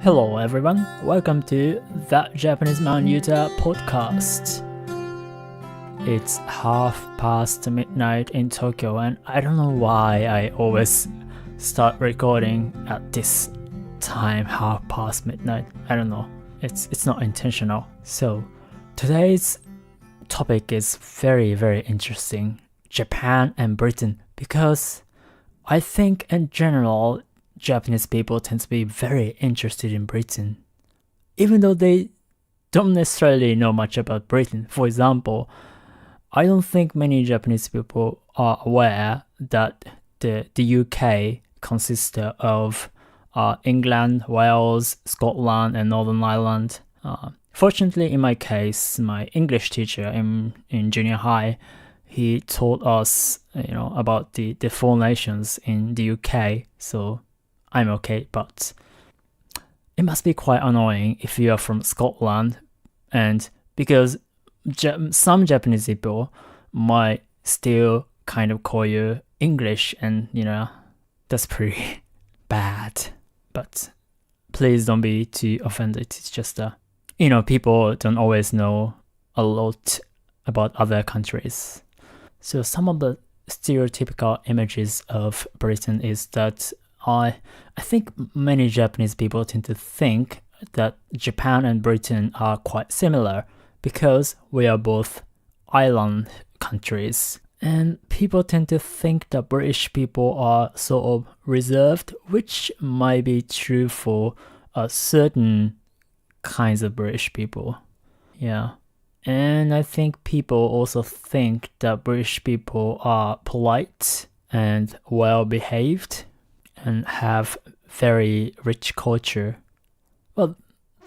Hello everyone, welcome to That Japanese Man Yuta podcast. It's midnight in Tokyo and I don't know why I always start recording at this time, midnight. I don't know, it's not intentional. So today's topic is very interesting, Japan and Britain, because I think in general Japanese people tend to be very interested in Britain, even though they don't necessarily know much about Britain. For example, I don't think many Japanese people are aware that the UK consists of England, Wales, Scotland, and Northern Ireland. Fortunately, in my case, my English teacher in junior high, he taught us, about the four nations in the UK. So I'm okay, but it must be quite annoying if you are from Scotland, and because some Japanese people might still kind of call you English, and that's pretty bad. But please don't be too offended. It's just people don't always know a lot about other countries. So some of the stereotypical images of Britain is that I think many Japanese people tend to think that Japan and Britain are quite similar because we are both island countries. And people tend to think that British people are sort of reserved, which might be true for certain kinds of British people. Yeah. And I think people also think that British people are polite and well-behaved and have very rich culture. Well,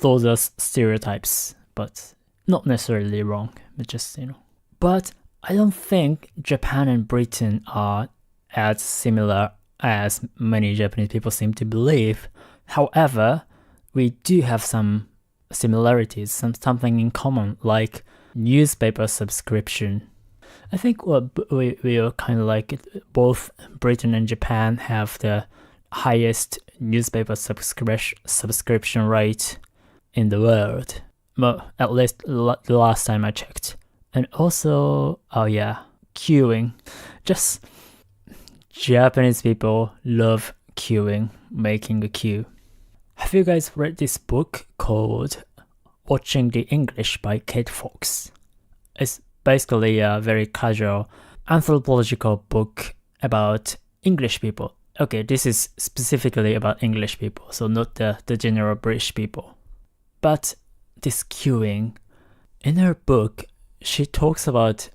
those are stereotypes, but not necessarily wrong, but just, But I don't think Japan and Britain are as similar as many Japanese people seem to believe. However, we do have some similarities, something in common, like newspaper subscription. I think we are kind of like it. Both Britain and Japan have the highest newspaper subscription rate in the world. Well, at least the last time I checked. And also, queuing. Just Japanese people love queuing, making a queue. Have you guys read this book called Watching the English by Kate Fox? It's basically a very casual anthropological book about English people. Okay, this is specifically about English people, so not the general British people. But this queuing, in her book, she talks about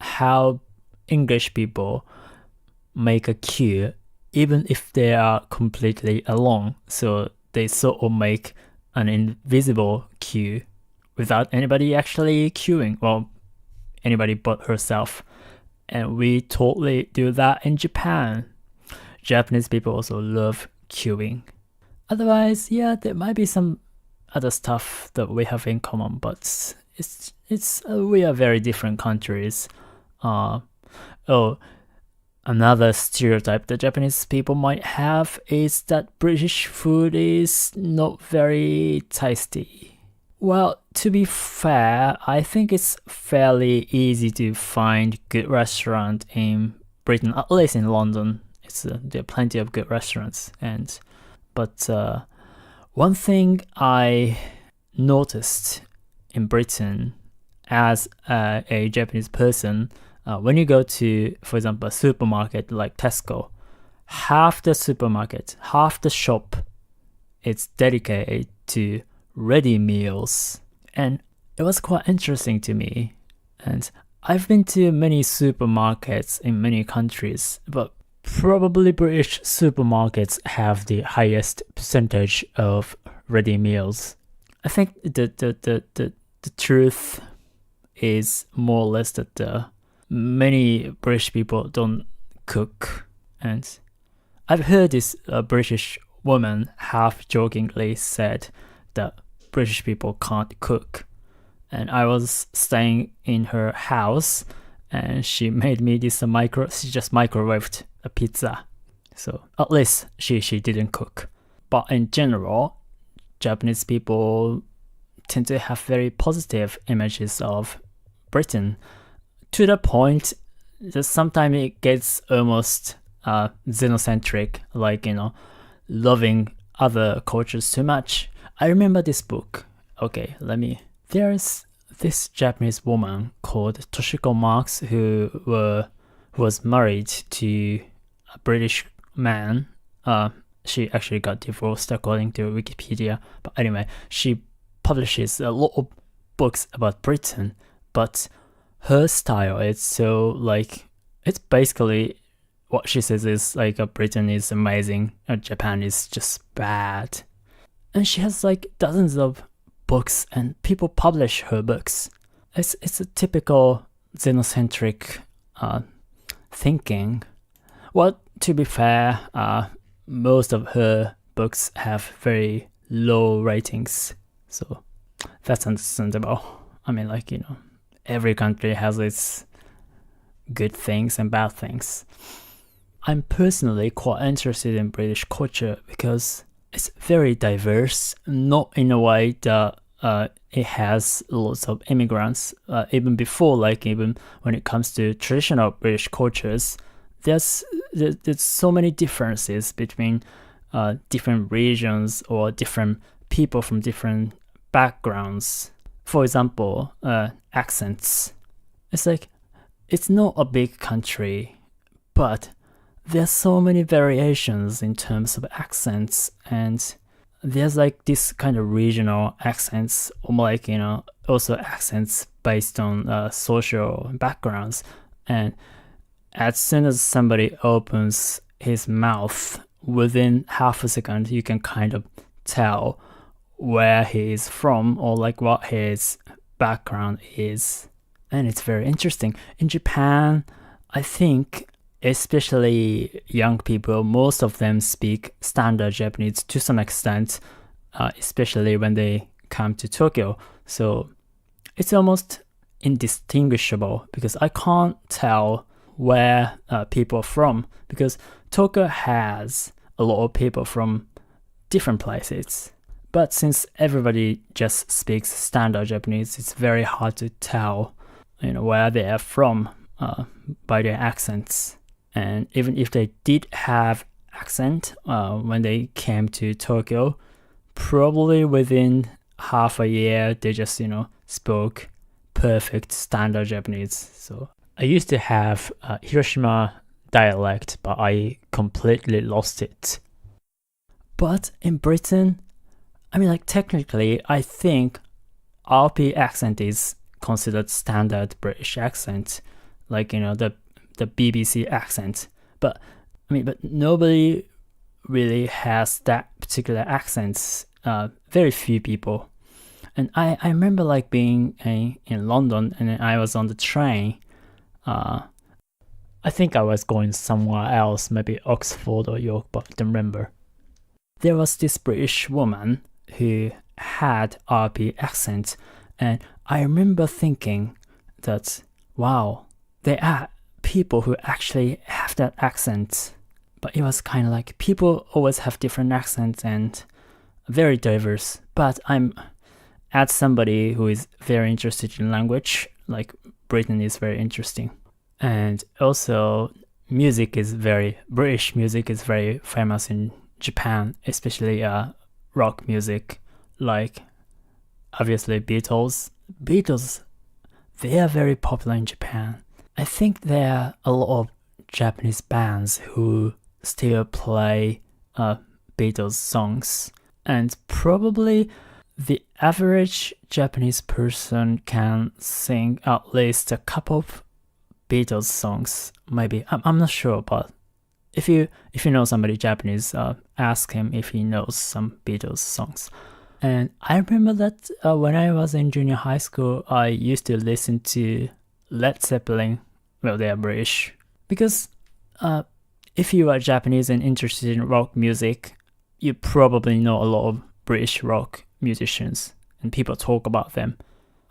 how English people make a queue even if they are completely alone. So they sort of make an invisible queue without anybody actually queuing. Well, anybody but herself. And we totally do that in Japan. Japanese people also love queuing. Otherwise, there might be some other stuff that we have in common, but we are very different countries. Another stereotype that Japanese people might have is that British food is not very tasty. Well, to be fair, I think it's fairly easy to find good restaurant in Britain, at least in London. There are plenty of good restaurants, but one thing I noticed in Britain as a Japanese person, when you go to, for example, a supermarket like Tesco, half the shop is dedicated to ready meals, and it was quite interesting to me. And I've been to many supermarkets in many countries, but probably British supermarkets have the highest percentage of ready meals. I think the truth is more or less that many British people don't cook, and I've heard this British woman half jokingly said that British people can't cook, and I was staying in her house and she made me she just microwaved a pizza. So at least she didn't cook. But in general, Japanese people tend to have very positive images of Britain, to the point that sometimes it gets almost xenocentric, like, loving other cultures too much. I remember this book. Okay, there's this Japanese woman called Toshiko Marks who was married to a British man. She actually got divorced according to Wikipedia. But anyway, she publishes a lot of books about Britain, but her style is so it's basically what she says is Britain is amazing, Japan is just bad. And she has dozens of books and people publish her books. It's a typical xenocentric thinking. Well, to be fair, most of her books have very low ratings, so that's understandable. I mean, every country has its good things and bad things. I'm personally quite interested in British culture because it's very diverse, not in a way that it has lots of immigrants. Even before, even when it comes to traditional British cultures, there's so many differences between different regions or different people from different backgrounds. For example, accents. It's not a big country, but there's so many variations in terms of accents, and there's this kind of regional accents, or also accents based on social backgrounds. And as soon as somebody opens his mouth, within half a second, you can kind of tell where he is from or what his background is. And it's very interesting. In Japan, I think, especially young people, most of them speak standard Japanese to some extent, especially when they come to Tokyo. So it's almost indistinguishable because I can't tell where people are from, because Tokyo has a lot of people from different places. But since everybody just speaks standard Japanese, it's very hard to tell where they are from by their accents. And even if they did have accent when they came to Tokyo, probably within half a year they just spoke perfect standard Japanese. So I used to have Hiroshima dialect, but I completely lost it. But in Britain, technically, I think RP accent is considered standard British accent, the BBC accent. But nobody really has that particular accent. Very few people. And I remember being in London, and I was on the train. I think I was going somewhere else, maybe Oxford or York, but I don't remember. There was this British woman who had RP accent, and I remember thinking that, wow, there are people who actually have that accent. But it was kind of people always have different accents and very diverse. But I'm as somebody who is very interested in language, Britain is very interesting. And also British music is very famous in Japan, especially rock music, obviously Beatles. They are very popular in Japan. I think there are a lot of Japanese bands who still play Beatles songs, and probably the average Japanese person can sing at least a couple of Beatles songs. Maybe I'm not sure, but if you know somebody Japanese, ask him if he knows some Beatles songs. And I remember that when I was in junior high school, I used to listen to Led Zeppelin. Well, they are British. Because if you are Japanese and interested in rock music, you probably know a lot of British rock musicians, and people talk about them.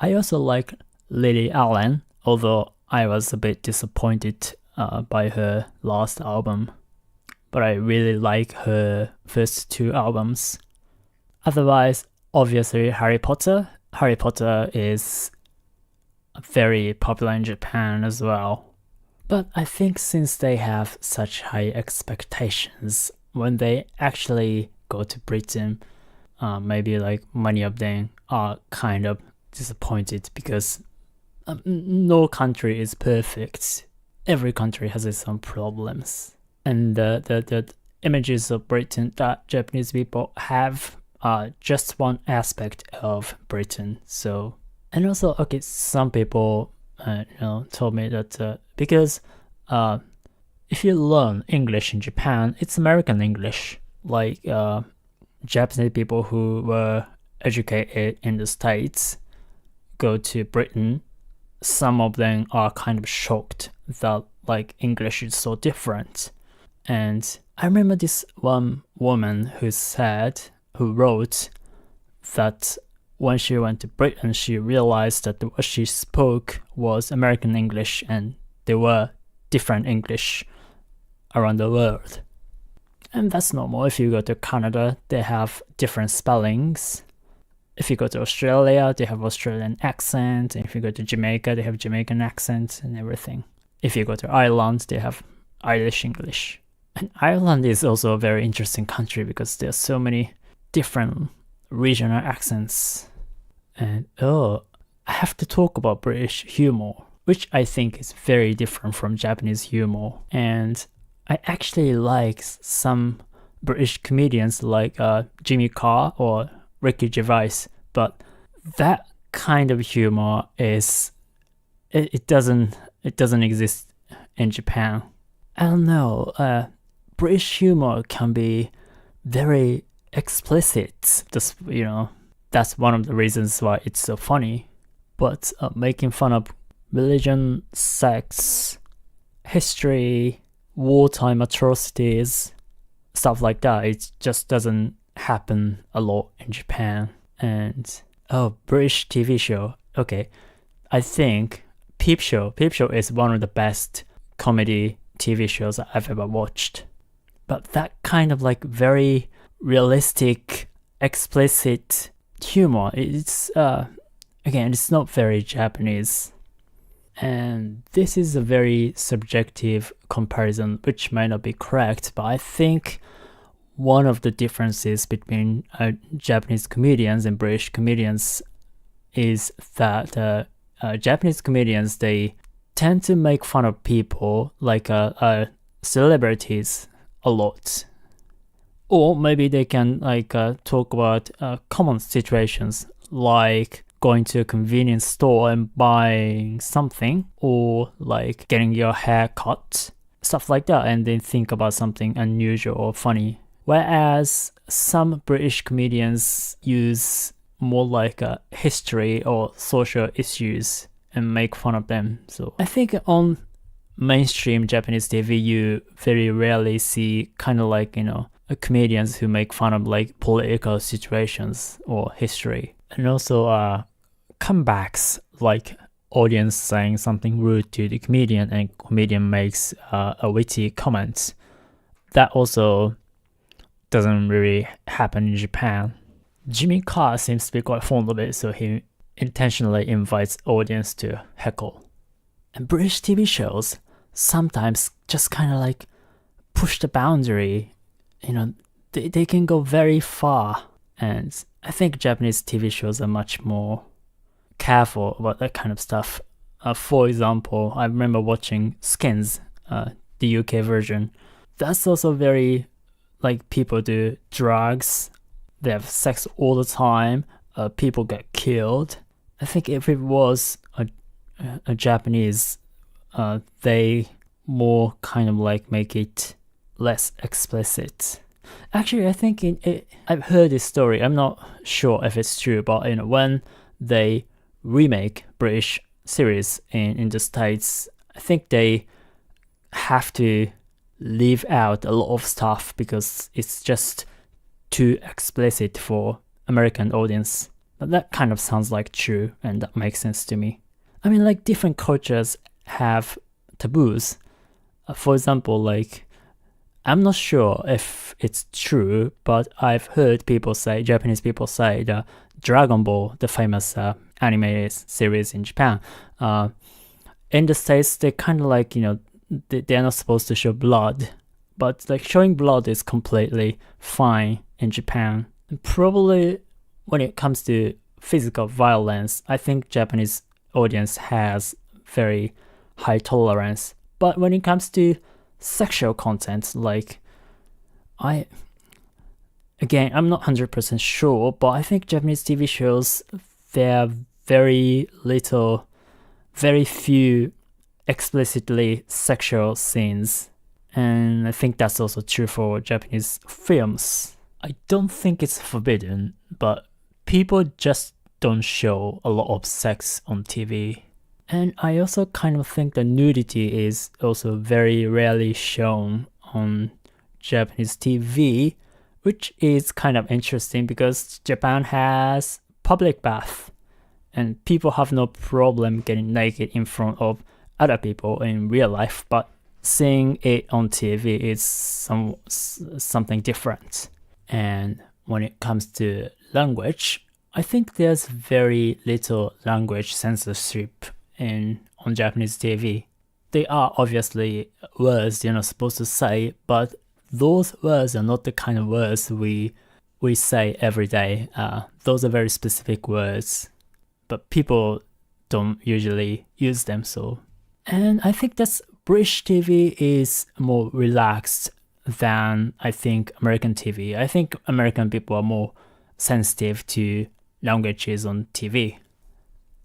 I also like Lily Allen, although I was a bit disappointed by her last album. But I really like her first two albums. Otherwise, obviously, Harry Potter. Harry Potter is very popular in Japan as well. But I think since they have such high expectations, when they actually go to Britain, maybe like many of them are kind of disappointed because no country is perfect. Every country has its own problems. And the images of Britain that Japanese people have are just one aspect of Britain. So, and also, okay, some people told me that because if you learn English in Japan, it's American English. Like Japanese people who were educated in the States go to Britain, some of them are kind of shocked that like English is so different. And I remember this one woman who wrote that when she went to Britain, she realized that what she spoke was American English and there were different English around the world. And that's normal. If you go to Canada, they have different spellings. If you go to Australia, they have Australian accent. And if you go to Jamaica, they have Jamaican accent and everything. If you go to Ireland, they have Irish English. And Ireland is also a very interesting country because there are so many different regional accents. And I have to talk about British humor, which I think is very different from Japanese humor. And I actually like some British comedians like Jimmy Carr or Ricky Gervais, but that kind of humor it doesn't exist in Japan. I don't know. British humor can be very explicit. That's one of the reasons why it's so funny. But making fun of religion, sex, history, wartime atrocities, stuff like that, it just doesn't happen a lot in Japan. And British TV show. Okay, I think Peep Show is one of the best comedy TV shows I've ever watched. But that kind of like very realistic, explicit humor, it's not very Japanese. And this is a very subjective comparison, which might not be correct, but I think one of the differences between Japanese comedians and British comedians is that Japanese comedians, they tend to make fun of people like celebrities a lot. Or maybe they can talk about common situations like going to a convenience store and buying something, or like getting your hair cut, stuff like that, and then think about something unusual or funny. Whereas some British comedians use more like a history or social issues and make fun of them. So I think on mainstream Japanese TV, you very rarely see kind of like, comedians who make fun of like political situations or history. And also comebacks, like audience saying something rude to the comedian and comedian makes a witty comment. That also doesn't really happen in Japan. Jimmy Carr seems to be quite fond of it, so he intentionally invites audience to heckle. And British TV shows sometimes just kind of like push the boundary. They can go very far. And I think Japanese TV shows are much more careful about that kind of stuff. For example, I remember watching Skins, the UK version. That's also very like people do drugs, they have sex all the time, people get killed. I think if it was a Japanese, they more kind of like make it less explicit. Actually, I think I've heard this story. I'm not sure if it's true, but when they remake British series in the States, I think they have to leave out a lot of stuff because it's just too explicit for American audience. But that kind of sounds like true, and that makes sense to me. I mean, like different cultures have taboos. For example, like I'm not sure if it's true, but I've heard Japanese people say that Dragon Ball, the famous animated series in Japan, in the States, they kind of like, they're not supposed to show blood, but like showing blood is completely fine in Japan. And probably when it comes to physical violence, I think Japanese audience has very high tolerance. But when it comes to sexual content, like I'm not 100% sure, but I think Japanese TV shows, there are very few explicitly sexual scenes. And I think that's also true for Japanese films. I don't think it's forbidden, but people just don't show a lot of sex on TV. And I also kind of think that nudity is also very rarely shown on Japanese TV, which is kind of interesting because Japan has public bath and people have no problem getting naked in front of other people in real life, but seeing it on TV is something different. And when it comes to language, I think there's very little language censorship on Japanese TV. There are obviously words you're not supposed to say, but those words are not the kind of words we say every day. Those are very specific words, but people don't usually use them. And I think that's British TV is more relaxed than I think American TV. I think American people are more sensitive to languages on TV.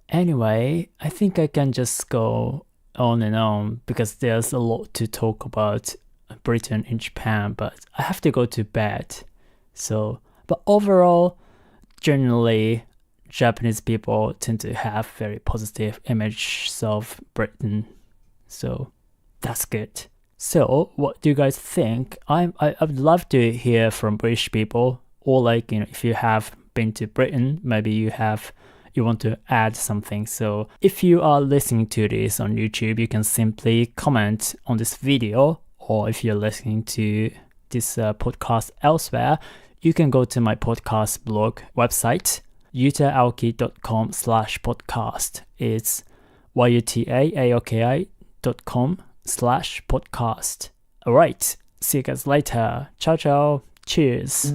Anyway, I think I can just go on and on because there's a lot to talk about Britain and Japan, but I have to go to bed. But overall, generally, Japanese people tend to have very positive images of Britain. So that's good. So what do you guys think? I'd love to hear from British people, or like, if you have been to Britain, maybe you want to add something. So if you are listening to this on YouTube, you can simply comment on this video, or if you're listening to this podcast elsewhere, you can go to my podcast blog website, yutaaoki.com/podcast. It's yutaaoki.com/podcast. All right, see you guys later. Ciao, ciao. Cheers.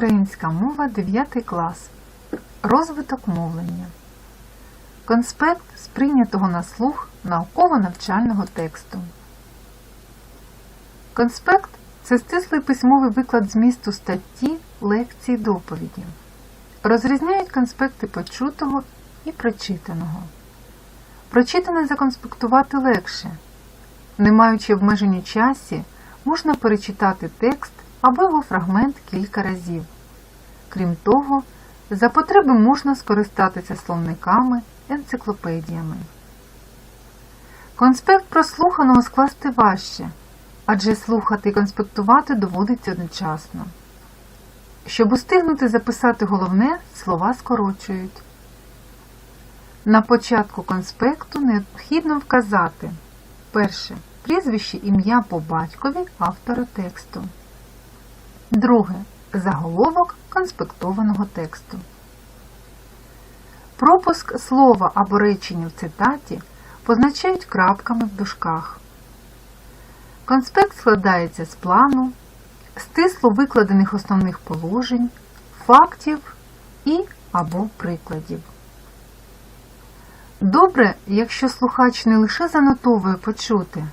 Українська мова, 9 клас. Розвиток мовлення. Конспект сприйнятого на слух науково-навчального тексту. Конспект – це стислий письмовий виклад змісту статті, лекції, доповіді. Розрізняють конспекти почутого і прочитаного. Прочитане законспектувати легше. Не маючи обмежень у часі, можна перечитати текст або його фрагмент кілька разів. Крім того, за потреби можна скористатися словниками, енциклопедіями. Конспект прослуханого скласти важче, адже слухати і конспектувати доводиться одночасно. Щоб устигнути записати головне, слова скорочують. На початку конспекту необхідно вказати: перше – прізвище, ім'я по батькові автора тексту. Друге – заголовок конспектованого тексту. Пропуск слова або речення в цитаті позначають крапками в дужках. Конспект складається з плану, стисло викладених основних положень, фактів і або прикладів. Добре, якщо слухач не лише занотовує почуте,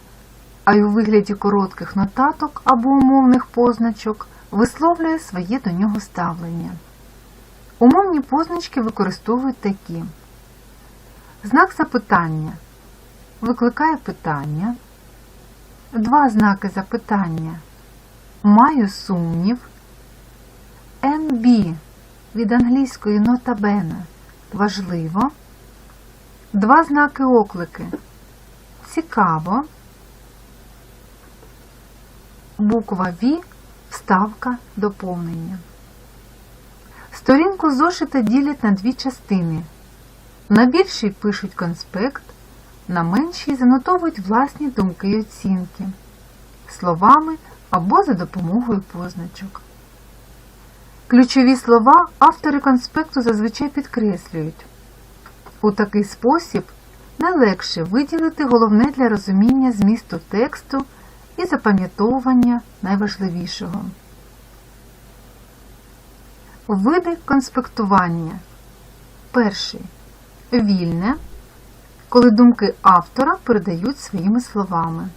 а й у вигляді коротких нотаток або умовних позначок висловлює своє до нього ставлення. Умовні позначки використовують такі: знак запитання викликає питання, два знаки запитання маю сумнів, NB від англійської nota bene важливо, два знаки оклики цікаво, буква V вставка доповнення. Сторінку зошита ділять на дві частини. На більшій пишуть конспект, на меншій занотовують власні думки й оцінки словами або за допомогою позначок. Ключові слова автори конспекту зазвичай підкреслюють. У такий спосіб найлегше виділити головне для розуміння змісту тексту і запам'ятовування найважливішого. Види конспектування. Перший – вільне, коли думки автора передають своїми словами.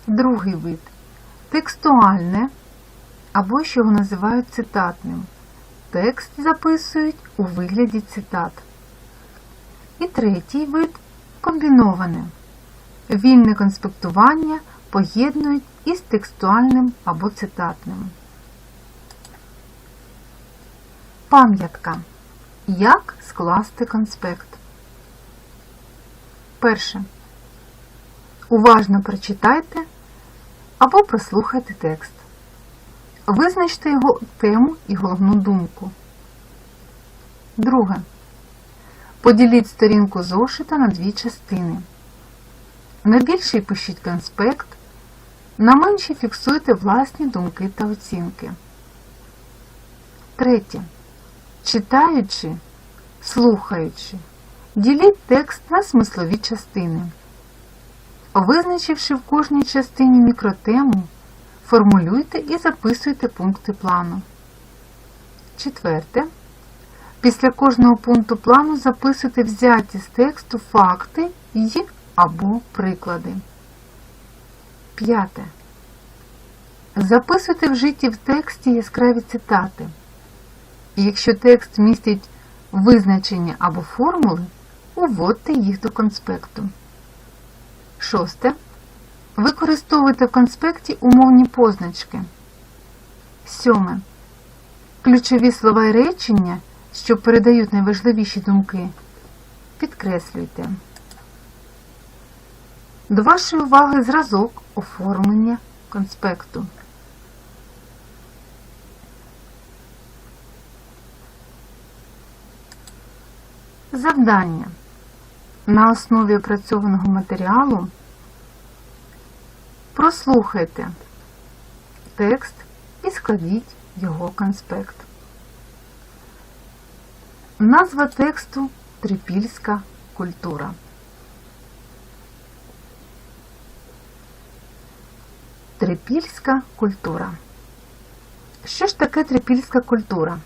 Другий вид – текстуальне, або що його називають цитатним. Текст записують у вигляді цитат. І третій вид – комбіноване. Вільне конспектування поєднують із текстуальним або цитатним. Пам'ятка. Як скласти конспект? Перше. Уважно прочитайте або прослухайте текст. Визначте його тему і головну думку. Друге. Поділіть сторінку зошита на дві частини. На більшій пишіть конспект, на меншій фіксуйте власні думки та оцінки. Третє. Читаючи, слухаючи, діліть текст на смислові частини. Визначивши в кожній частині мікротему, формулюйте і записуйте пункти плану. Четверте. Після кожного пункту плану записуйте взяті з тексту факти й або приклади. П'яте. Записуйте вжиті в тексті яскраві цитати. І якщо текст містить визначення або формули, уводьте їх до конспекту. Шосте. Використовуйте в конспекті умовні позначки. Сьоме. Ключові слова і речення, що передають найважливіші думки, підкреслюйте. До вашої уваги зразок оформлення конспекту. Завдання. На основі опрацьованого матеріалу прослухайте текст і складіть його конспект. Назва тексту «Трипільська культура». Трипільська культура. Що ж таке трипільська культура?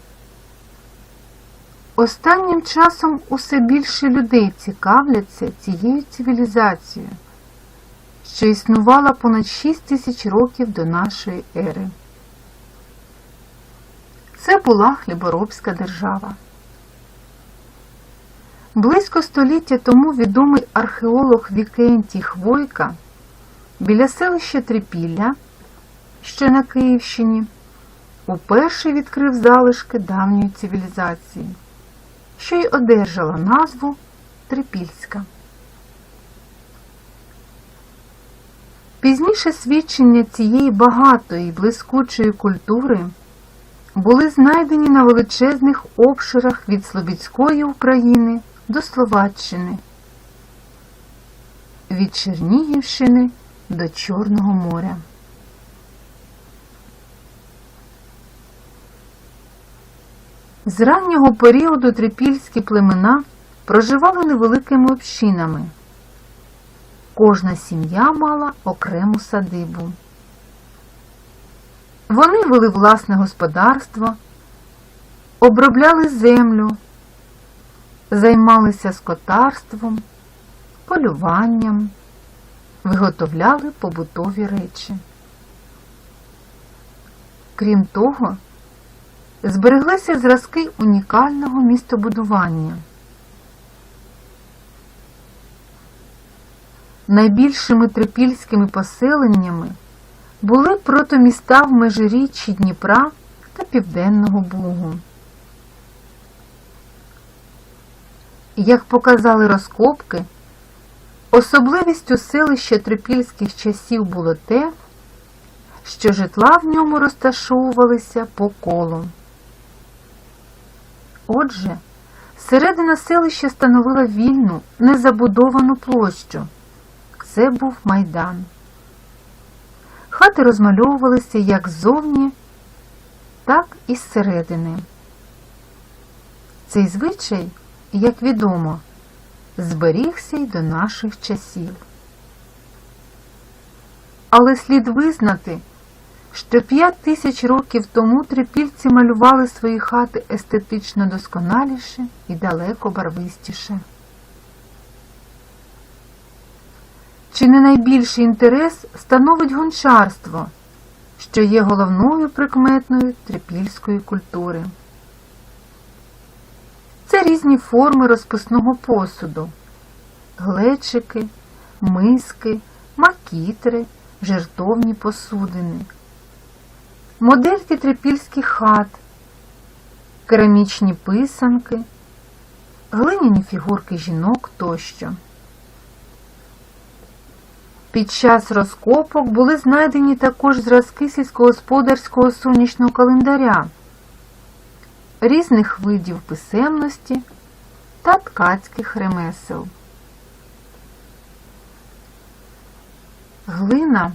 Останнім часом усе більше людей цікавляться цією цивілізацією, що існувала понад 6000 років до нашої ери. Це була хліборобська держава. Близько століття тому відомий археолог Вікентій Хвойка біля селища Трипілля, що на Київщині, уперше відкрив залишки давньої цивілізації, що й одержала назву Трипільська. Пізніше свідчення цієї багатої і блискучої культури були знайдені на величезних обширах від Слобідської України до Словаччини, від Чернігівщини до Чорного моря. З раннього періоду трипільські племена проживали невеликими общинами. Кожна сім'я мала окрему садибу. Вони вели власне господарство, обробляли землю, займалися скотарством, полюванням, виготовляли побутові речі. Крім того, збереглися зразки унікального містобудування. Найбільшими трипільськими поселеннями були протоміста в межиріччі Дніпра та Південного Бугу. Як показали розкопки, особливістю селища трипільських часів було те, що житла в ньому розташовувалися по колу. Отже, середина селища становила вільну, незабудовану площу. Це був майдан. Хати розмальовувалися як ззовні, так і зсередини. Цей звичай, як відомо, зберігся й до наших часів. Але слід визнати, що 5000 років тому трипільці малювали свої хати естетично досконаліше і далеко барвистіше. Чи не найбільший інтерес становить гончарство, що є головною прикметною трипільської культури. Це різні форми розписного посуду – глечики, миски, макітри, жертовні посудини, модельки трипільських хат, керамічні писанки, глиняні фігурки жінок тощо. Під час розкопок були знайдені також зразки сільськогосподарського сонячного календаря, різних видів писемності та ткацьких ремесел. Глина,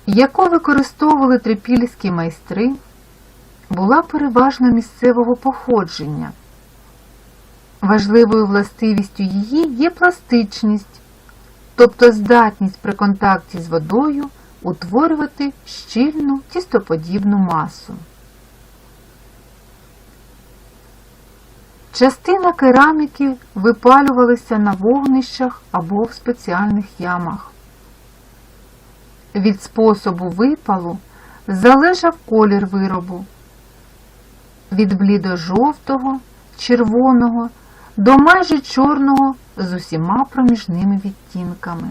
яку використовували трипільські майстри, була переважно місцевого походження. Важливою властивістю її є пластичність, тобто здатність при контакті з водою утворювати щільну тістоподібну масу. Частина кераміки випалювалася на вогнищах або в спеціальних ямах. Від способу випалу залежав колір виробу – від блідо-жовтого, червоного до майже чорного з усіма проміжними відтінками.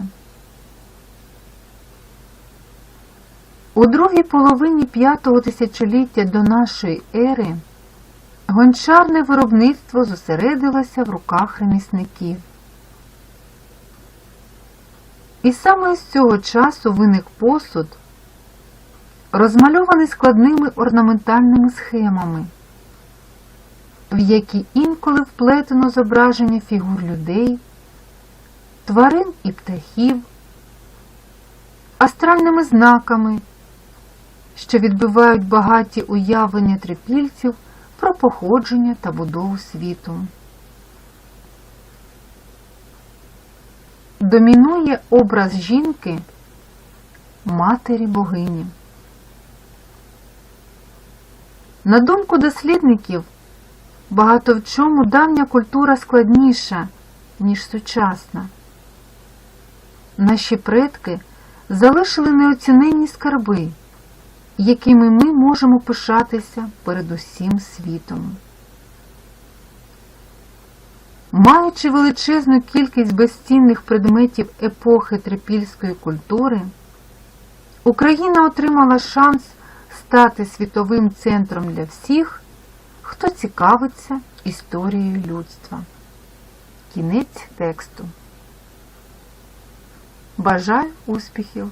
У другій половині 5-го тисячоліття до нашої ери гончарне виробництво зосередилося в руках ремісників. І саме з цього часу виник посуд, розмальований складними орнаментальними схемами, в які інколи вплетено зображення фігур людей, тварин і птахів, астральними знаками, що відбивають багаті уявлення трипільців про походження та будову світу. Домінує образ жінки, матері богині. На думку дослідників, багато в чому давня культура складніша, ніж сучасна. Наші предки залишили неоціненні скарби, якими ми можемо пишатися перед усім світом. Маючи величезну кількість безцінних предметів епохи трипільської культури, Україна отримала шанс стати світовим центром для всіх, хто цікавиться історією людства. Кінець тексту. Бажаю успіхів!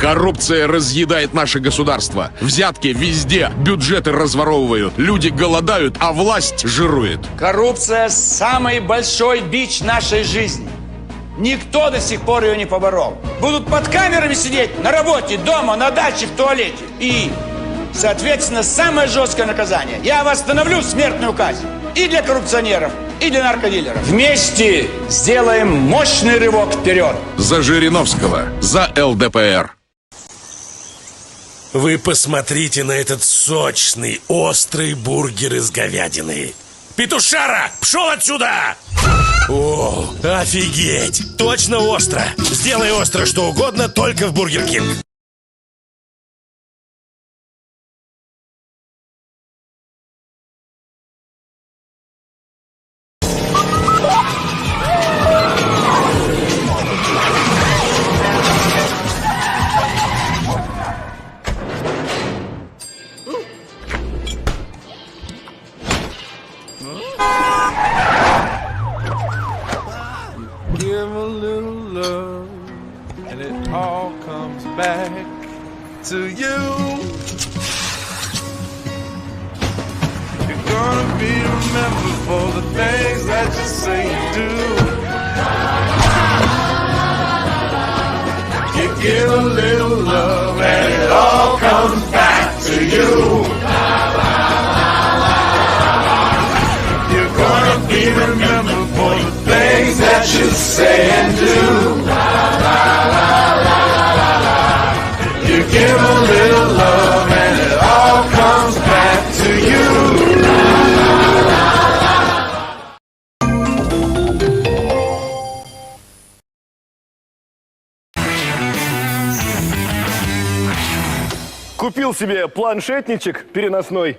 Коррупция разъедает наше государство. Взятки везде, бюджеты разворовывают, люди голодают, а власть жирует. Коррупция – самый большой бич нашей жизни. Никто до сих пор ее не поборол. Будут под камерами сидеть на работе, дома, на даче, в туалете. И, соответственно, самое жесткое наказание. Я восстановлю смертную казнь и для коррупционеров, и для наркодилеров. Вместе сделаем мощный рывок вперед. За Жириновского, за ЛДПР. Вы посмотрите на этот сочный, острый бургер из говядины. Петушара, пшел отсюда! О, офигеть! Точно остро! Сделай остро что угодно, только в Бургер Кинг. Give a little love, and it all comes back to you. You're gonna be remembered for the things that you say and do. You give a little love, and it all comes back to you. You're gonna be remembered for the things that you say and do. You give a little love and it all comes back to you. Купил себе планшетничек переносной,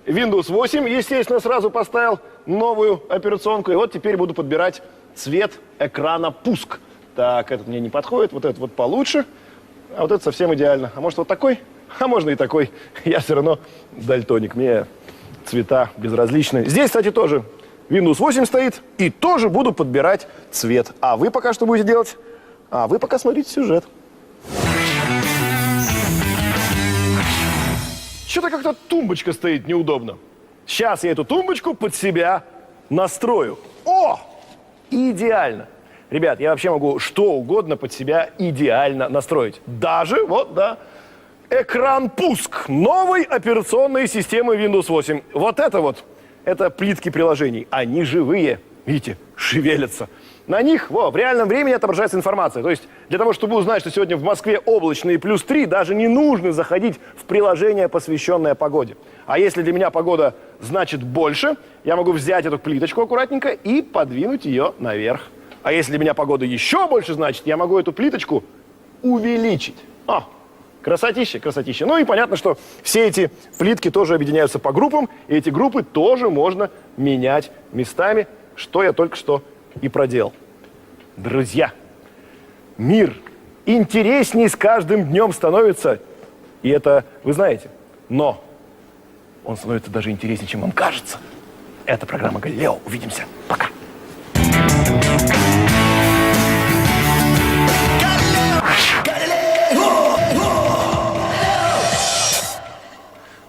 Windows 8, естественно, сразу поставил новую операционку. И вот теперь буду подбирать цвет экрана пуск. Так, этот мне не подходит, вот этот вот получше, а вот это совсем идеально. А может вот такой? А можно и такой. Я все равно дальтоник, мне цвета безразличны. Здесь, кстати, тоже Windows 8 стоит, и тоже буду подбирать цвет. А вы пока что будете делать? А вы пока смотрите сюжет. Что-то как-то тумбочка стоит неудобно. Сейчас я эту тумбочку под себя настрою. О! Идеально. Ребят, я вообще могу что угодно под себя идеально настроить. Даже, вот, да, экран пуск новой операционной системы Windows 8. Вот, это плитки приложений. Они живые. Видите, шевелятся. На них в реальном времени отображается информация. То есть для того, чтобы узнать, что сегодня в Москве облачно и +3, даже не нужно заходить в приложение, посвященное погоде. А если для меня погода значит больше, я могу взять эту плиточку аккуратненько и подвинуть ее наверх. А если для меня погода еще больше значит, я могу эту плиточку увеличить. О, красотища, красотища. Ну и понятно, что все эти плитки тоже объединяются по группам, и эти группы тоже можно менять местами, что я только что и проделал. Друзья, мир интересней с каждым днем становится, и это вы знаете, но он становится даже интереснее, чем вам кажется. Это программа «Галилео». Увидимся. Пока.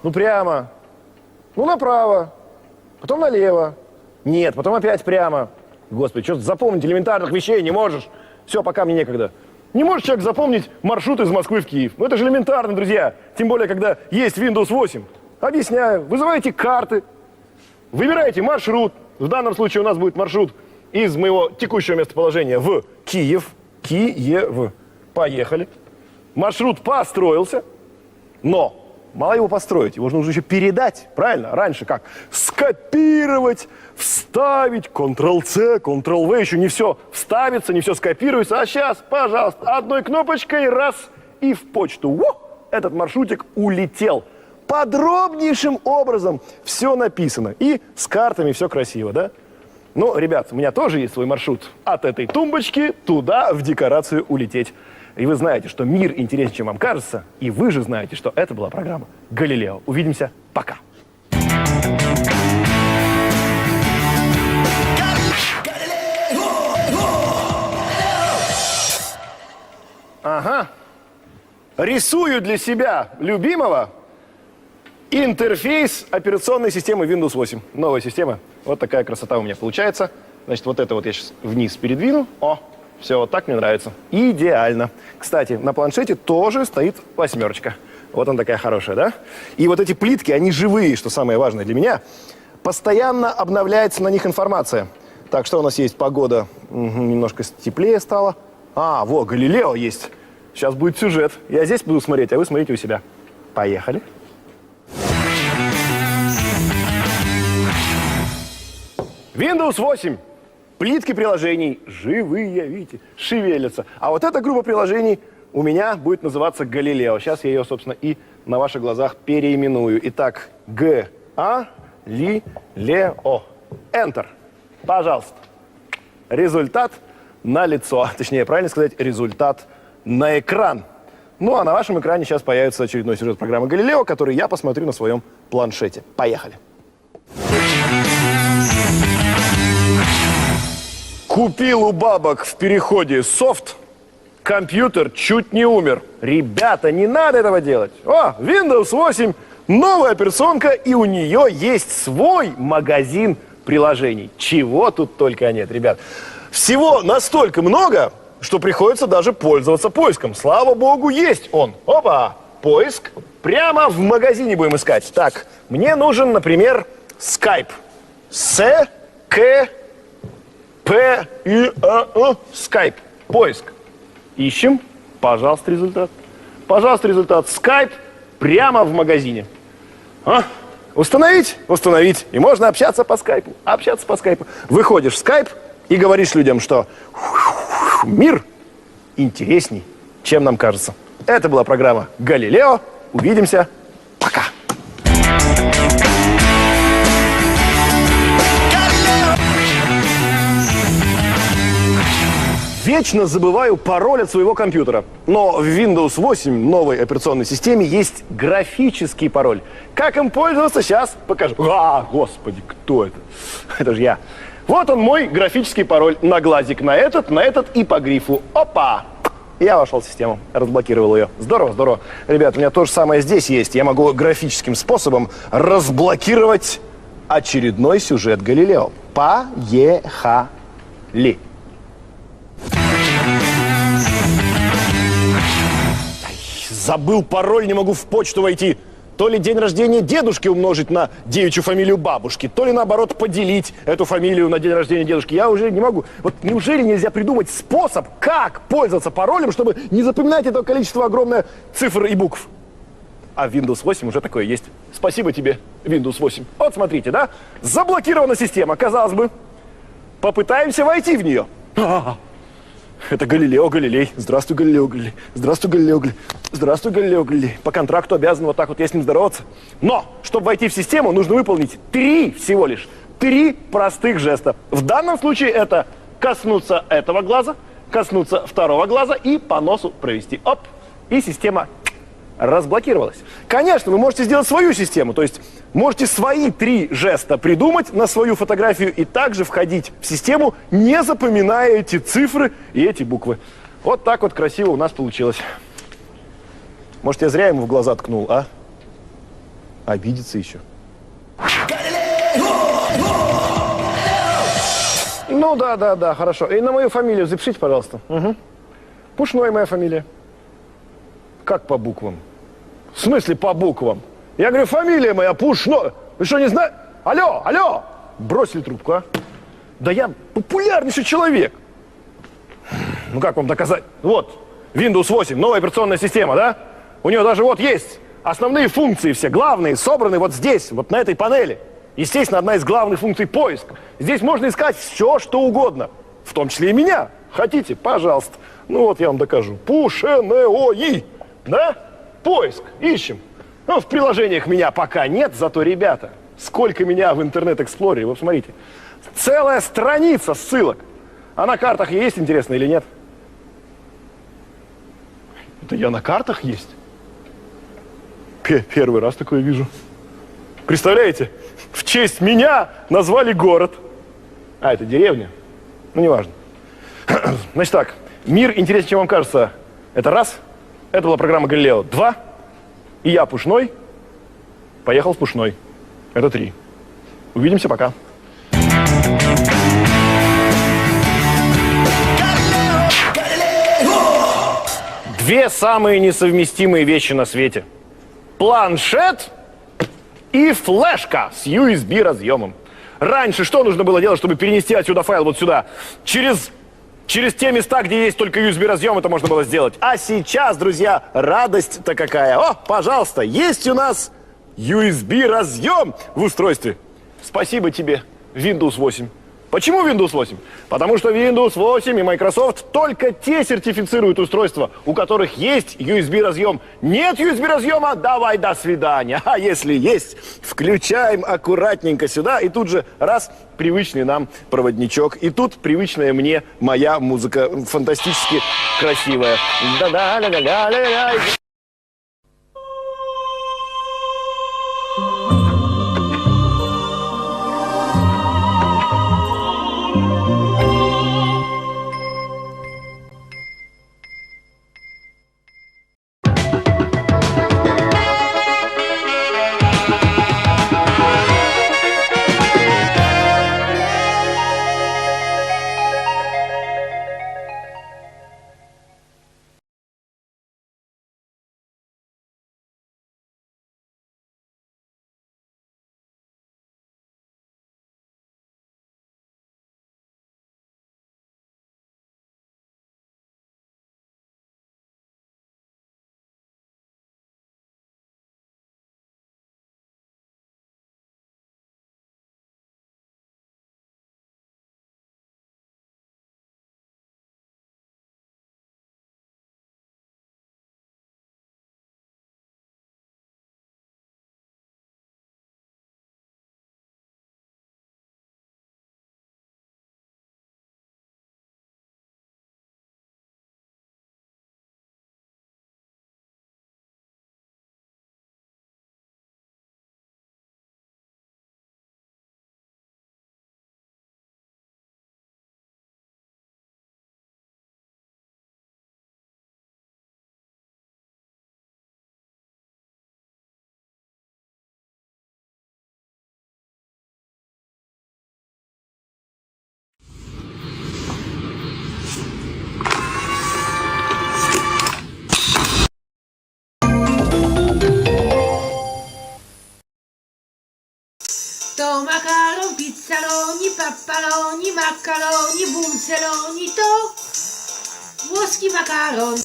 Ну прямо Ну, направо, потом налево. Нет, потом опять прямо. Господи, что запомнить элементарных вещей не можешь? Все, пока мне некогда. Не может человек запомнить маршрут из Москвы в Киев. Ну, это же элементарно, друзья. Тем более, когда есть Windows 8. Объясняю. Вызываете карты, выбираете маршрут. В данном случае у нас будет маршрут из моего текущего местоположения в Киев. Киев. Поехали. Маршрут построился, но мало его построить, его нужно еще передать, правильно? Раньше как? Скопировать, вставить, Ctrl-C, Ctrl-V, еще не все вставится, не все скопируется, а сейчас, пожалуйста, одной кнопочкой раз и в почту. Во! Этот маршрутик улетел. Подробнейшим образом все написано. И с картами все красиво, да? Ну, ребят, у меня тоже есть свой маршрут. От этой тумбочки туда в декорацию улететь. И вы знаете, что мир интереснее, чем вам кажется. И вы же знаете, что это была программа «Галилео». Увидимся. Пока. Ага. Рисую для себя любимого интерфейс операционной системы Windows 8. Новая система. Вот такая красота у меня получается. Значит, вот это вот я сейчас вниз передвину. О, все, вот так мне нравится. Идеально. Кстати, на планшете тоже стоит 8. Вот она такая хорошая, да? И вот эти плитки, они живые, что самое важное для меня. Постоянно обновляется на них информация. Так, что у нас есть? Погода. Немножко теплее стало. А, вот, Галилео есть. Сейчас будет сюжет. Я здесь буду смотреть, а вы смотрите у себя. Поехали. Windows 8. Плитки приложений живые, видите, шевелятся. А вот эта группа приложений у меня будет называться Галилео. Сейчас я ее, собственно, и на ваших глазах переименую. Итак, Г-А-Ли-Ле-О. Enter. Пожалуйста. Результат на лицо. Точнее, правильно сказать, результат на экран. Ну, а на вашем экране сейчас появится очередной сюжет программы Галилео, который я посмотрю на своем планшете. Поехали. Купил у бабок в переходе софт, компьютер чуть не умер. Ребята, не надо этого делать. О, Windows 8, новая операционка, и у нее есть свой магазин приложений. Чего тут только нет, ребят. Всего настолько много, что приходится даже пользоваться поиском. Слава богу, есть он. Опа, поиск. Прямо в магазине будем искать. Так, мне нужен, например, Skype. Skype. Поиск. Ищем. Пожалуйста, результат. Пожалуйста, результат. Skype прямо в магазине. А? Установить? Установить. И можно общаться по скайпу. Общаться по скайпу. Выходишь в скайп и говоришь людям, что мир интересней, чем нам кажется. Это была программа «Галилео». Увидимся. Пока. Вечно забываю пароль от своего компьютера. Но в Windows 8, новой операционной системе, есть графический пароль. Как им пользоваться, сейчас покажу. А, господи, кто это? Это же я. Вот он, мой графический пароль. На глазик на этот и по грифу. Опа! Я вошел в систему, разблокировал ее. Здорово, здорово. Ребят, у меня то же самое здесь есть. Я могу графическим способом разблокировать очередной сюжет Галилео. Поехали. Забыл пароль, не могу в почту войти. То ли день рождения дедушки умножить на девичью фамилию бабушки, то ли наоборот поделить эту фамилию на день рождения дедушки. Я уже не могу. Вот неужели нельзя придумать способ, как пользоваться паролем, чтобы не запоминать это количество огромное цифр и букв? А в Windows 8 уже такое есть. Спасибо тебе, Windows 8. Вот смотрите, да? Заблокирована система, казалось бы. Попытаемся войти в нее. Это Галилео Галилей. Здравствуй, Галилео Галилей. Здравствуй, Галилео Галилей. Здравствуй, Галилео Галилей. По контракту обязан вот так вот я с ним здороваться. Но, чтобы войти в систему, нужно выполнить всего лишь 3 простых жеста. В данном случае это коснуться этого глаза, коснуться второго глаза и по носу провести. Оп! И система разблокировалась. Конечно, вы можете сделать свою систему, то есть можете свои 3 жеста придумать на свою фотографию и также входить в систему, не запоминая эти цифры и эти буквы. Вот так вот красиво у нас получилось. Может, я зря ему в глаза ткнул, а? Обидится еще. Ну да, хорошо. И на мою фамилию запишите, пожалуйста. Угу. Пушной моя фамилия. Как по буквам? В смысле по буквам? Я говорю, фамилия моя Пушной. Вы что, не знаете? Алло! Бросили трубку, а? Да я популярнейший человек. Ну как вам доказать? Вот, Windows 8, новая операционная система, да? У нее даже вот есть основные функции все, главные, собраны вот здесь, вот на этой панели. Естественно, одна из главных функций — поиск. Здесь можно искать все, что угодно, в том числе и меня. Хотите? Пожалуйста. Ну вот я вам докажу. Пушенеои, да? Поиск, ищем. Ну, в приложениях меня пока нет, зато, ребята, сколько меня в интернет-эксплорере, вы посмотрите. Целая страница ссылок. А на картах есть, интересно, или нет? Это я на картах есть? Первый раз такое вижу. Представляете? В честь меня назвали город. А, это деревня? Ну, неважно. Значит так, мир интереснее, чем вам кажется. Это раз. Это была программа «Галилео». 2. И я, Пушной, поехал в Пушной. Это 3. Увидимся, пока. Две самые несовместимые вещи на свете. Планшет и флешка с USB-разъемом. Раньше что нужно было делать, чтобы перенести отсюда файл вот сюда? Через те места, где есть только USB-разъем, это можно было сделать. А сейчас, друзья, радость-то какая. О, пожалуйста, есть у нас USB-разъем в устройстве. Спасибо тебе, Windows 8. Почему Windows 8? Потому что Windows 8 и Microsoft только те сертифицируют устройства, у которых есть USB-разъем. Нет USB-разъема? Давай, до свидания. А если есть, включаем аккуратненько сюда, и тут же раз, привычный нам проводничок. И тут привычная мне моя музыка, фантастически красивая. Да-да-ля-ля-ля-ля-ля. To makaron, pizzaroni, papparoni, maccaroni, bunzeloni, to włoski makaron.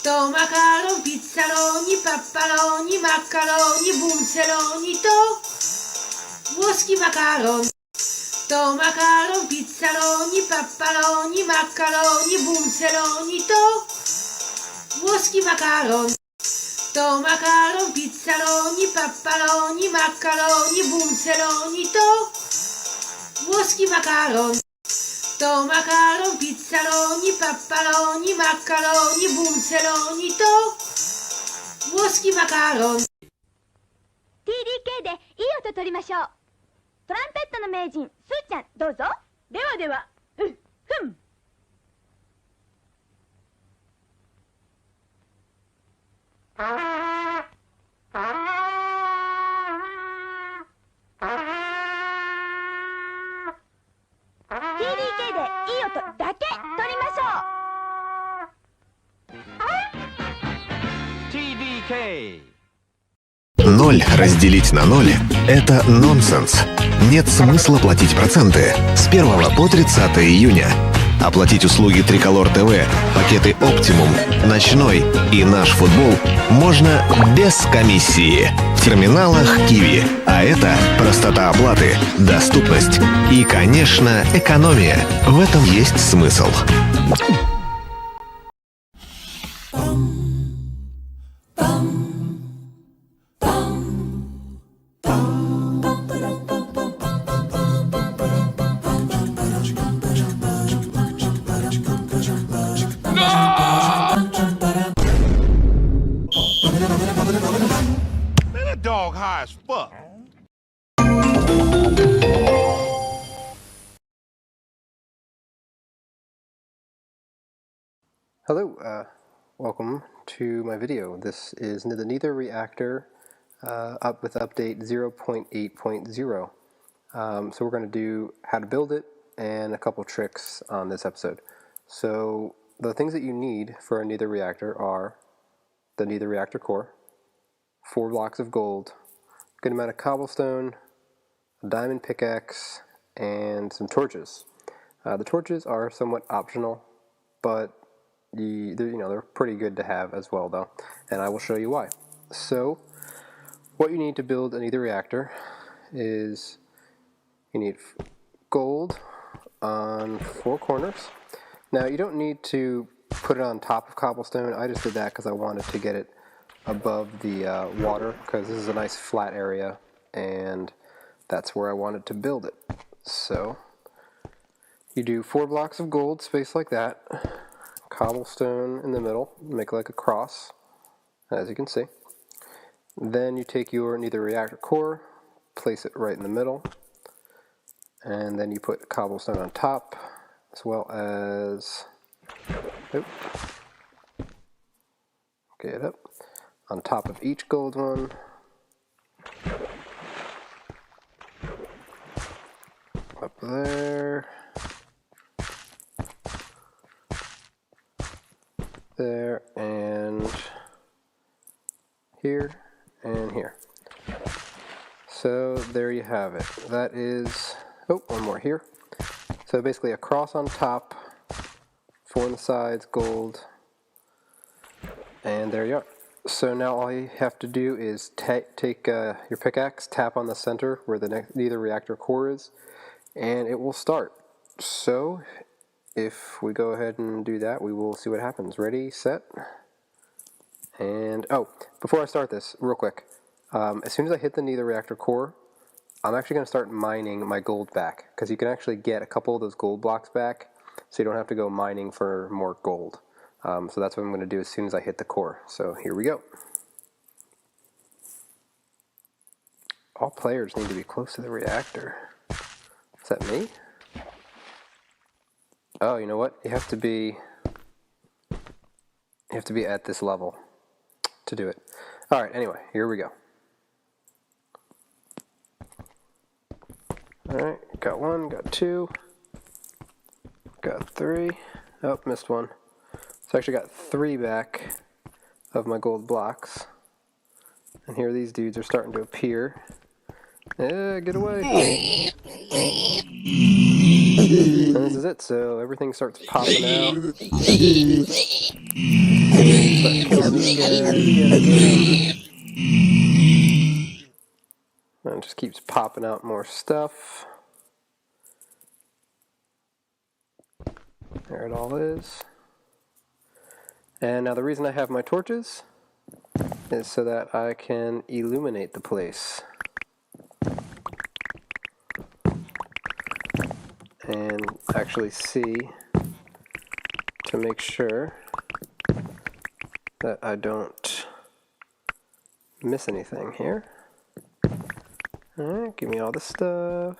To makaron, pizzaroni, papparoni, maccaroni, bunzeloni, to włoski makaron. To makaron, pizzaroni, papparoni, maccaroni, bunzeloni, to włoski makaron. To makaron, pizzaroni, papparoni, maccaroni, bunzeloni, to włoski makaron. To makaron, pizzaroni, papparoni, maccaroni, bunzeloni, to włoski makaron. TDK でいい音取りましょう。トランペットの名人、スーちゃん、どうぞ。ではでは、ふん。TDK Окей. 0 разделить на 0 – это нонсенс. Нет смысла платить проценты с 1 по 30 июня. Оплатить услуги Триколор ТВ, пакеты Оптимум, Ночной и Наш футбол можно без комиссии в терминалах Киви. А это простота оплаты, доступность и, конечно, экономия. В этом есть смысл. Dog high as fuck. Hello, welcome to my video. This is the Neither reactor up with update 0.8.0. So we're going to do how to build it and a couple tricks on this episode. So the things that you need for a Neither reactor are the Neither reactor core, 4 blocks of gold, a good amount of cobblestone, a diamond pickaxe, and some torches. The torches are somewhat optional, but they're pretty good to have as well, though, and I will show you why. So, what you need to build a Neither reactor is you need gold on 4 corners. Now, you don't need to put it on top of cobblestone. I just did that because I wanted to get it above the water, because this is a nice flat area and that's where I wanted to build it. So you do 4 blocks of gold spaced like that, cobblestone in the middle, make like a cross, as you can see. Then you take your Neither reactor core, place it right in the middle, and then you put cobblestone on top, as well as get up on top of each gold one. Up there. There, and here, and here. So there you have it. That is, oh, one more here. So basically a cross on top, 4 on the sides, gold, and there you are. So now all you have to do is take your pickaxe, tap on the center where the Neither reactor core is, and it will start. So if we go ahead and do that, we will see what happens. Ready, set, and oh, before I start this, real quick, as soon as I hit the Neither reactor core, I'm actually going to start mining my gold back, because you can actually get a couple of those gold blocks back, so you don't have to go mining for more gold. So that's what I'm going to do as soon as I hit the core. So here we go. All players need to be close to the reactor. Is that me? Oh, you know what? You have to be at this level to do it. All right, anyway, here we go. All right, got 1, got 2, got 3. Oh, missed 1. So I actually got 3 back of my gold blocks. And here these dudes are starting to appear. Yeah, get away. And this is it, so everything starts popping out. And it just keeps popping out more stuff. There it all is. And now the reason I have my torches is so that I can illuminate the place. And actually see to make sure that I don't miss anything here. Alright, give me all this stuff.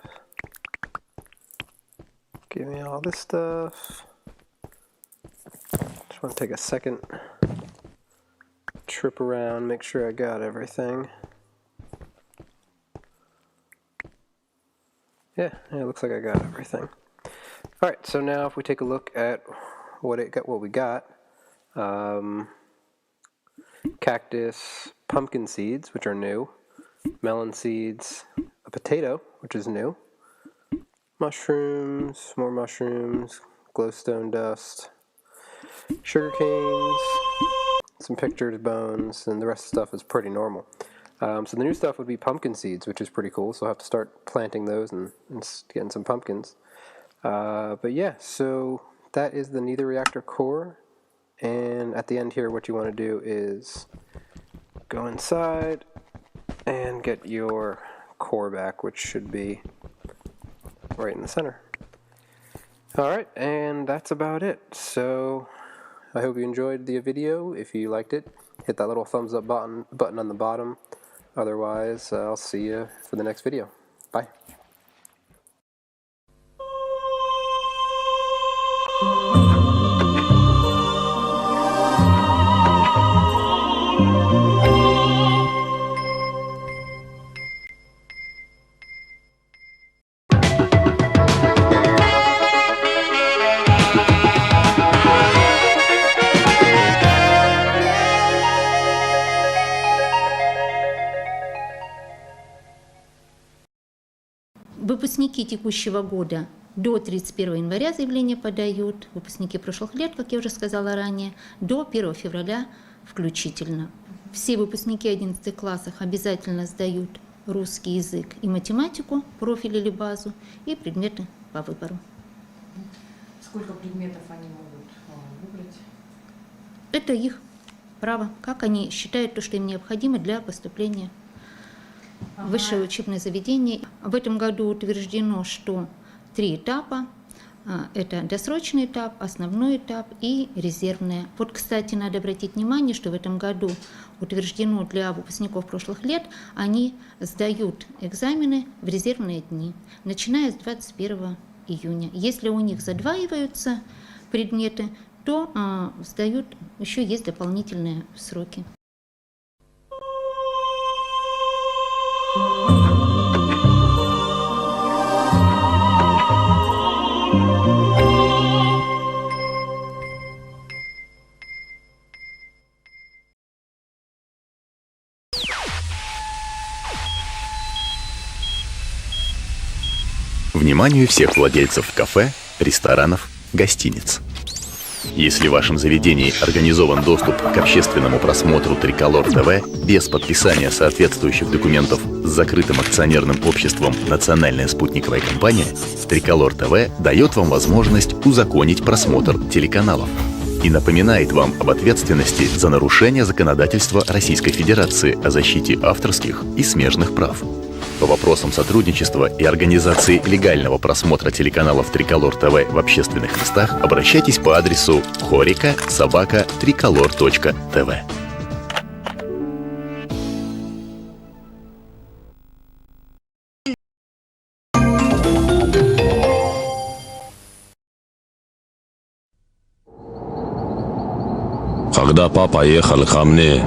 Give me all this stuff. Just want to take a second trip around, make sure I got everything. Yeah, it looks like I got everything. Alright, so now if we take a look at what we got, cactus, pumpkin seeds, which are new, melon seeds, a potato, which is new, mushrooms, more mushrooms, glowstone dust, sugar canes, some pictures, bones, and the rest of the stuff is pretty normal. So the new stuff would be pumpkin seeds, which is pretty cool, so I'll have to start planting those and getting some pumpkins. But yeah, so that is the neither reactor core, and at the end here what you want to do is go inside and get your core back, which should be right in the center. Alright, and that's about it. So I hope you enjoyed the video. If you liked it, hit that little thumbs up button on the bottom. Otherwise, I'll see you for the next video. Bye. Выпускники текущего года до 31 января заявление подают, выпускники прошлых лет, как я уже сказала ранее, до 1 февраля включительно. Все выпускники 11 классов обязательно сдают русский язык и математику, профиль или базу, и предметы по выбору. Сколько предметов они могут выбрать? Это их право, как они считают то, что им необходимо для поступления в высшее учебное заведение. В этом году утверждено, что 3 этапа. Это досрочный этап, основной этап и резервный. Вот, кстати, надо обратить внимание, что в этом году утверждено для выпускников прошлых лет, они сдают экзамены в резервные дни, начиная с 21 июня. Если у них задваиваются предметы, то сдают, еще есть дополнительные сроки. Вниманию всех владельцев кафе, ресторанов, гостиниц. Если в вашем заведении организован доступ к общественному просмотру Триколор ТВ без подписания соответствующих документов с закрытым акционерным обществом «Национальная спутниковая компания», Триколор ТВ дает вам возможность узаконить просмотр телеканалов и напоминает вам об ответственности за нарушение законодательства Российской Федерации о защите авторских и смежных прав. По вопросам сотрудничества и организации легального просмотра телеканалов Триколор ТВ в общественных местах обращайтесь по адресу horika@tricolor.tv. Когда папа ехал ко мне,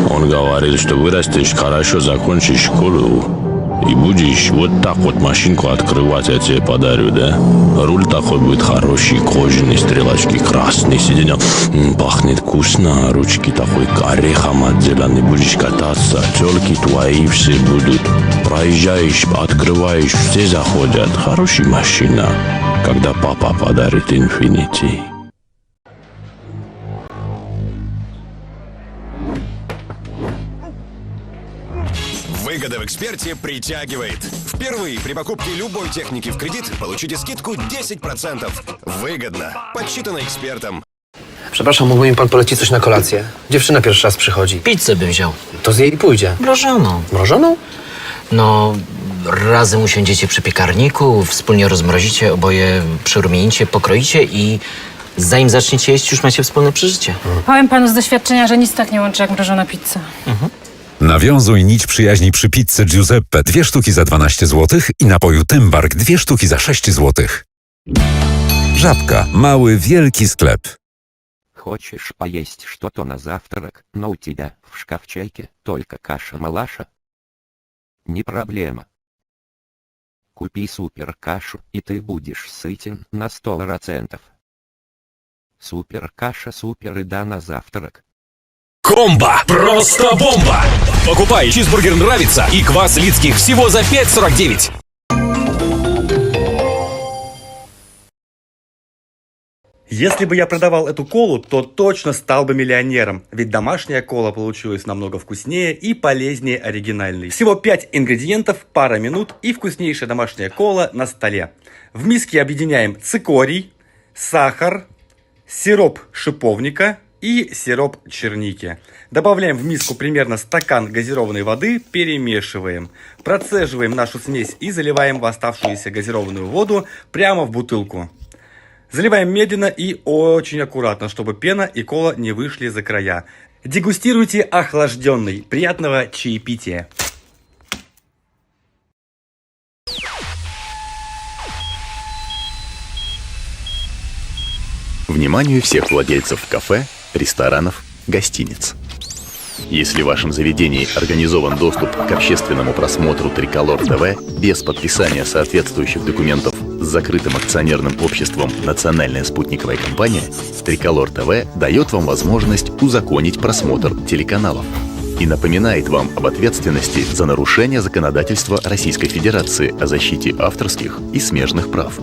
он говорил, что вырастешь, хорошо закончишь школу и будешь вот так вот машинку открывать, я тебе подарю, да? Руль такой будет хороший, кожаный, стрелочки красные, сиденье пахнет вкусно, ручки такой орехом отделаны, будешь кататься, тёлки твои все будут. Проезжаешь, открываешь, все заходят. Хорошая машина, когда папа подарит Infinity. Выгода в эксперте притягивает. Впервые при покупке любой техники в кредит получите скидку 10%. Wygodna. Подсчитано экспертом. Przepraszam, mógłby mi pan polecić coś na kolację? Dziewczyna pierwszy raz przychodzi. Pizzę bym wziął. To zje i pójdzie. Mrożoną. Mrożoną? No, razem usiądziecie przy piekarniku, wspólnie rozmrozicie, oboje przerumienicie, pokroicie i zanim zaczniecie jeść, już macie wspólne przeżycie. Powiem panu z doświadczenia, że nic tak nie łączy jak mrożona pizza. Nawiązuj nić przyjaźni przy pizzy Giuseppe 2 sztuki za 12 zł i napoju Tymbark 2 sztuki za 6 zł. Żabka. Mały, wielki sklep. Хочешь поесть что-то на завтрак, но у тебя в шкафчике только каша-малаша? Не проблема. Купи супер кашу, и ты будешь сытен на 100%. Супер каша, супер еда на завтрак. Комбо! Просто бомба! Покупай чизбургер «Нравится» и квас Лидских всего за 5,49. Если бы я продавал эту колу, то точно стал бы миллионером, ведь домашняя кола получилась намного вкуснее и полезнее оригинальной. Всего 5 ингредиентов, пара минут и вкуснейшая домашняя кола на столе. В миске объединяем цикорий, сахар, сироп шиповника и сироп черники. Добавляем в миску примерно стакан газированной воды, перемешиваем. Процеживаем нашу смесь и заливаем в оставшуюся газированную воду прямо в бутылку. Заливаем медленно и очень аккуратно, чтобы пена и кола не вышли за края. Дегустируйте охлажденный. Приятного чаепития! Вниманию всех владельцев кафе, ресторанов, гостиниц. Если в вашем заведении организован доступ к общественному просмотру Триколор ТВ без подписания соответствующих документов с закрытым акционерным обществом «Национальная спутниковая компания», Триколор ТВ дает вам возможность узаконить просмотр телеканалов и напоминает вам об ответственности за нарушение законодательства Российской Федерации о защите авторских и смежных прав.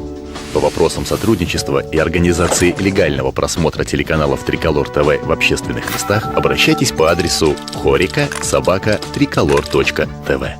По вопросам сотрудничества и организации легального просмотра телеканалов Триколор ТВ в общественных местах обращайтесь по адресу horika@tricolor.tv.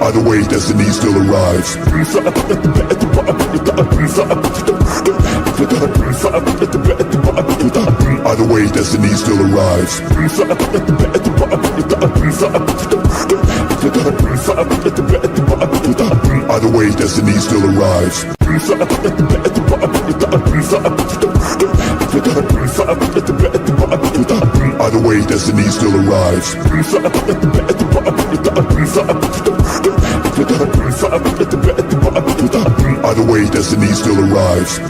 Either way, destiny still arrives. Either way, destiny still arrives. Either way, destiny still arrives. Either way, destiny still arrives. Either way, destiny still arrives. Either way, destiny still arrives.